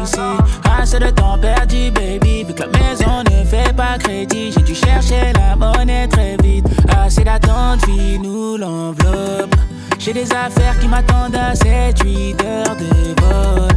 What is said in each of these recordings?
ici. Ah, c'est le temps perdu, baby. Vu que la maison ne fait pas crédit, j'ai dû chercher la monnaie très vite. Assez d'attente, file-nous l'enveloppe. J'ai des affaires qui m'attendent à 7-8 heures de vol.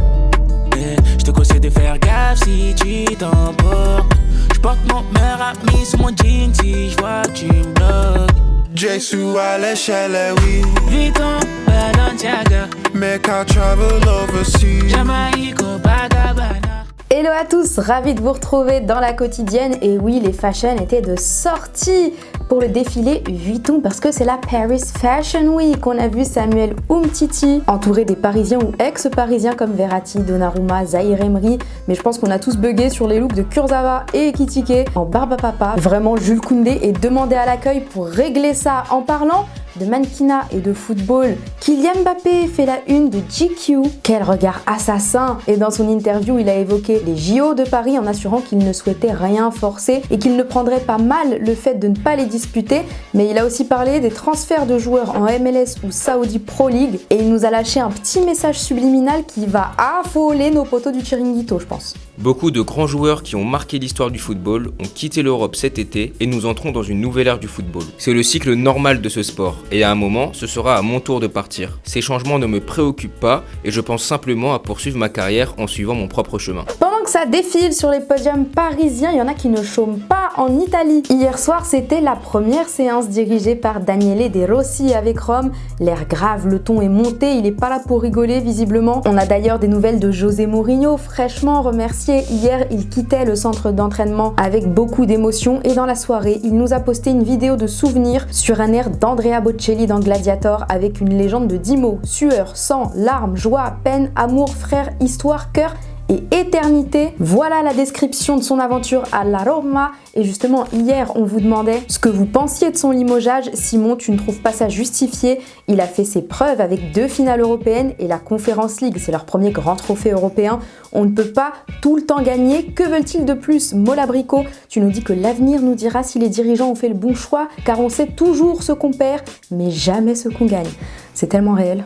Je te conseille de faire gaffe si tu t'emportes. J'porte mon meilleur ami sous mon jean si j'vois que tu me bloques. Jesu à l'échelle, oui. Vuitton, Balenciaga. Make I travel overseas. Jamaïque, Copacabana. Hello à tous, ravi de vous retrouver dans la quotidienne. Et oui, les fashions étaient de sortie pour le défilé Vuitton parce que c'est la Paris Fashion Week. On a vu Samuel Umtiti entouré des Parisiens ou ex-Parisiens comme Verratti, Donnarumma, Zahir Emery. Mais je pense qu'on a tous bugué sur les looks de Kurzawa et Ekitike en barbe à papa. Vraiment, Jules Koundé est demandé à l'accueil pour régler ça. En parlant de mannequinat et de football, Kylian Mbappé fait la une de GQ. Quel regard assassin! Et dans son interview, il a évoqué les JO de Paris en assurant qu'il ne souhaitait rien forcer et qu'il ne prendrait pas mal le fait de ne pas les disputer. Mais il a aussi parlé des transferts de joueurs en MLS ou Saudi Pro League et il nous a lâché un petit message subliminal qui va affoler nos potos du Chiringuito, je pense. Beaucoup de grands joueurs qui ont marqué l'histoire du football ont quitté l'Europe cet été et nous entrons dans une nouvelle ère du football. C'est le cycle normal de ce sport et à un moment, ce sera à mon tour de partir. Ces changements ne me préoccupent pas et je pense simplement à poursuivre ma carrière en suivant mon propre chemin. Pendant que ça défile sur les podiums parisiens, il y en a qui ne chôment pas en Italie. Hier soir, c'était la première séance dirigée par Daniele De Rossi avec Rome. L'air grave, le ton est monté, il est pas là pour rigoler visiblement. On a d'ailleurs des nouvelles de José Mourinho, fraîchement remercié. Hier, il quittait le centre d'entraînement avec beaucoup d'émotion et dans la soirée, il nous a posté une vidéo de souvenirs sur un air d'Andrea Bocelli dans Gladiator avec une légende de 10 mots: sueur, sang, larmes, joie, peine, amour, frère, histoire, cœur et éternité. Voilà la description de son aventure à la Roma. Et justement, hier, on vous demandait ce que vous pensiez de son limogeage. Simon, tu ne trouves pas ça justifié? Il a fait ses preuves avec 2 finales européennes et la Conference League. C'est leur premier grand trophée européen. On ne peut pas tout le temps gagner. Que veulent-ils de plus? Molabrico, tu nous dis que l'avenir nous dira si les dirigeants ont fait le bon choix, car on sait toujours ce qu'on perd, mais jamais ce qu'on gagne. C'est tellement réel.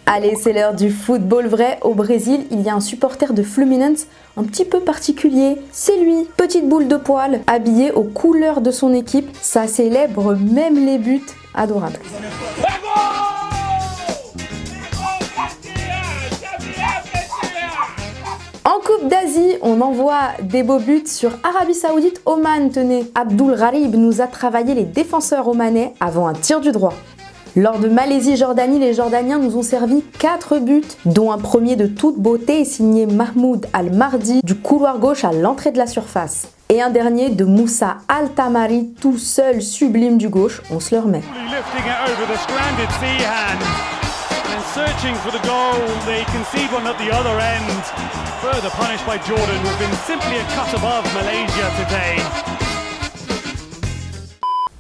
Allez, c'est l'heure du football vrai. Au Brésil, il y a un supporter de Fluminense un petit peu particulier. C'est lui, petite boule de poil, habillé aux couleurs de son équipe. Ça célèbre même les buts. Adorable. En Coupe d'Asie, on envoie des beaux buts sur Arabie Saoudite, Oman. Tenez, Abdul Gharib nous a travaillé les défenseurs omanais avant un tir du droit. Lors de Malaisie-Jordanie, les Jordaniens nous ont servi 4 buts, dont un premier de toute beauté signé Mahmoud Al-Mardi du couloir gauche à l'entrée de la surface. Et un dernier de Moussa Al-Tamari, tout seul sublime du gauche, on se le remet.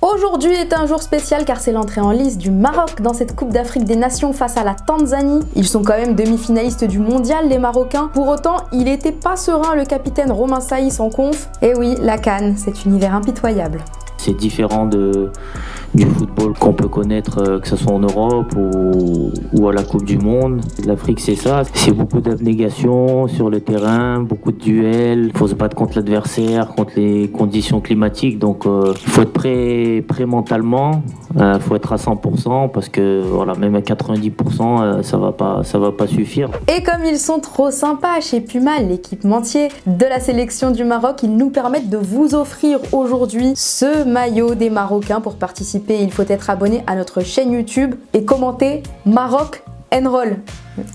Aujourd'hui est un jour spécial car c'est l'entrée en lice du Maroc dans cette Coupe d'Afrique des Nations face à la Tanzanie. Ils sont quand même demi-finalistes du mondial, les Marocains. Pour autant, il n'était pas serein le capitaine Romain Saïs en conf. Et oui, la CAN, c'est un univers impitoyable. C'est différent du football qu'on peut connaître, que ce soit en Europe ou à la Coupe du Monde. L'Afrique, c'est ça. C'est beaucoup d'abnégation sur le terrain, beaucoup de duels. Il faut se battre contre l'adversaire, contre les conditions climatiques. Donc, il faut être prêt mentalement. Il faut être à 100% parce que voilà, même à 90%, ça va pas suffire. Et comme ils sont trop sympas chez Puma, l'équipementier de la sélection du Maroc, ils nous permettent de vous offrir aujourd'hui ce maillot des Marocains. Pour participer, il faut être abonné à notre chaîne YouTube et commenter Maroc Enroll.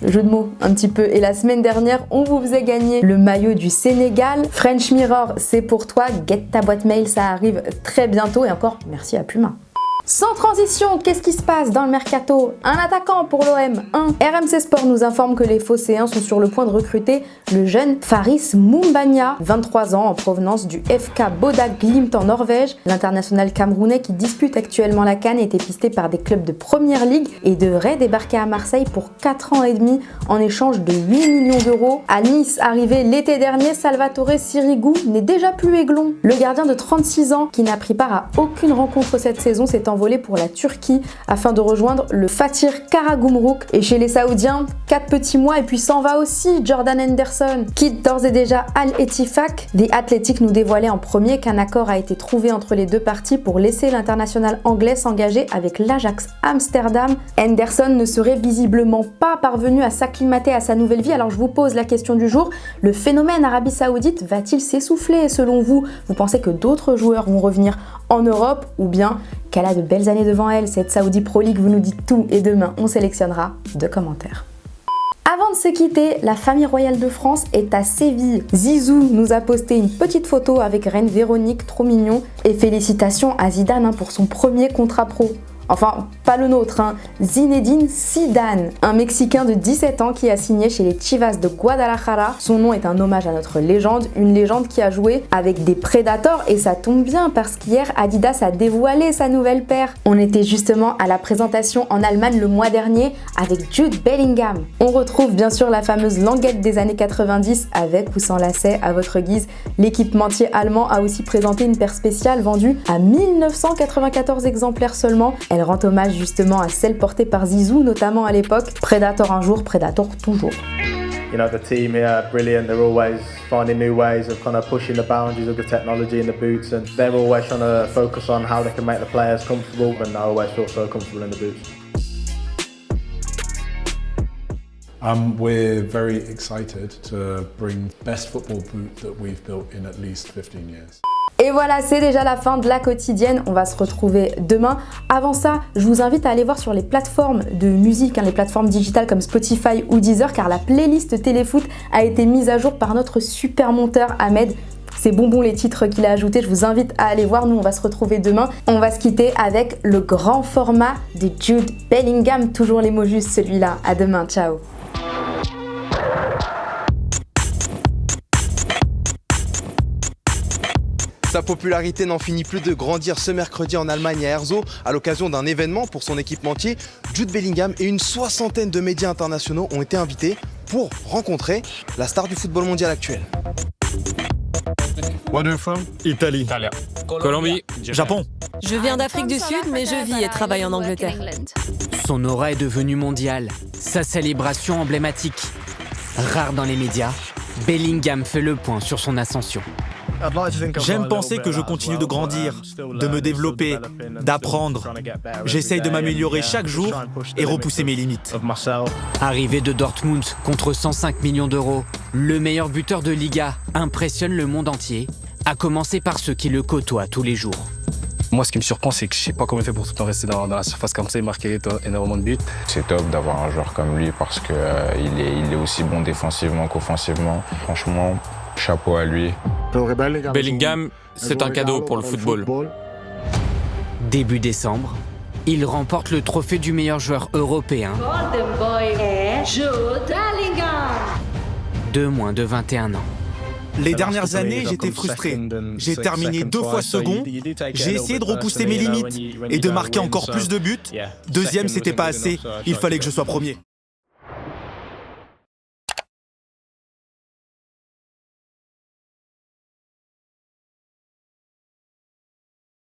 Jeu de mots un petit peu. Et la semaine dernière, on vous faisait gagner le maillot du Sénégal. French Mirror, c'est pour toi. Get ta boîte mail, ça arrive très bientôt. Et encore, merci à Puma. Sans transition, qu'est-ce qui se passe dans le mercato? Un attaquant pour l'OM, RMC Sport nous informe que les Phocéens sont sur le point de recruter le jeune Faris Moumbagna, 23 ans, en provenance du FK Boda Glimt en Norvège. L'international camerounais qui dispute actuellement la CAN était pisté par des clubs de Première Ligue et devrait débarquer à Marseille pour 4 ans et demi en échange de 8 millions d'euros. À Nice, arrivé l'été dernier, Salvatore Sirigu n'est déjà plus aiglon. Le gardien de 36 ans, qui n'a pris part à aucune rencontre cette saison, s'est envolé s'envoler pour la Turquie afin de rejoindre le Fatih Karagümrük. Et chez les Saoudiens, 4 petits mois et puis s'en va aussi Jordan Henderson. Quitte d'ores et déjà Al-Ettifaq. The Athletic nous dévoilait en premier qu'un accord a été trouvé entre les deux parties pour laisser l'international anglais s'engager avec l'Ajax Amsterdam. Henderson ne serait visiblement pas parvenu à s'acclimater à sa nouvelle vie, alors je vous pose la question du jour, le phénomène Arabie Saoudite va-t-il s'essouffler selon vous? Vous pensez que d'autres joueurs vont revenir en Europe ou bien qu'elle a de belles années devant elle? Cette Saudi Pro League vous nous dit tout et demain on sélectionnera 2 commentaires. Avant de se quitter, la famille royale de France est à Séville. Zizou nous a posté une petite photo avec reine Véronique, trop mignon. Et félicitations à Zidane pour son premier contrat pro. Enfin, pas le nôtre, Zinedine Zidane, un Mexicain de 17 ans qui a signé chez les Chivas de Guadalajara. Son nom est un hommage à notre légende, une légende qui a joué avec des Predators et ça tombe bien parce qu'hier Adidas a dévoilé sa nouvelle paire. On était justement à la présentation en Allemagne le mois dernier avec Jude Bellingham. On retrouve bien sûr la fameuse languette des années 90 avec ou sans lacets à votre guise. L'équipementier allemand a aussi présenté une paire spéciale vendue à 1994 exemplaires seulement. Elle rend hommage justement à celle portée par Zizou, notamment à l'époque. Predator un jour, Predator toujours. You know, the team here are brilliant. They're always finding new ways of kind of pushing the boundaries of the technology in the boots, and they're always trying to focus on how they can make the players comfortable, and I always feel so comfortable in the boots. We're very excited to bring best football boot that we've built in at least 15 years. Et voilà, c'est déjà la fin de la quotidienne. On va se retrouver demain. Avant ça, je vous invite à aller voir sur les plateformes de musique, les plateformes digitales comme Spotify ou Deezer, car la playlist Téléfoot a été mise à jour par notre super monteur Ahmed. C'est bonbon les titres qu'il a ajoutés, je vous invite à aller voir. Nous, on va se retrouver demain. On va se quitter avec le grand format de Jude Bellingham. Toujours les mots justes, celui-là. À demain, ciao. Sa popularité n'en finit plus de grandir ce mercredi en Allemagne à Herzog à l'occasion d'un événement pour son équipementier. Jude Bellingham et une 60aine de médias internationaux ont été invités pour rencontrer la star du football mondial actuel. Where are you from? Italie. Colombie. Japon. Je viens d'Afrique du Sud, mais je vis et travaille en Angleterre. Son aura est devenue mondiale, sa célébration emblématique. Rare dans les médias, Bellingham fait le point sur son ascension. J'aime penser que je continue de grandir, de me développer, d'apprendre. J'essaye de m'améliorer chaque jour et repousser mes limites. Arrivé de Dortmund contre 105 millions d'euros, le meilleur buteur de Liga impressionne le monde entier, à commencer par ceux qui le côtoient tous les jours. Moi, ce qui me surprend, c'est que je sais pas comment il fait pour tout le temps rester dans la surface comme ça et marquer énormément de buts. C'est top d'avoir un joueur comme lui parce qu'il est aussi bon défensivement qu'offensivement. Franchement, chapeau à lui. Bellingham, c'est un cadeau pour le football. Début décembre, il remporte le trophée du meilleur joueur européen de moins de 21 ans. Les dernières années, j'étais frustré. J'ai terminé 2 fois second. J'ai essayé de repousser mes limites et de marquer encore plus de buts. Deuxième, c'était pas assez. Il fallait que je sois premier.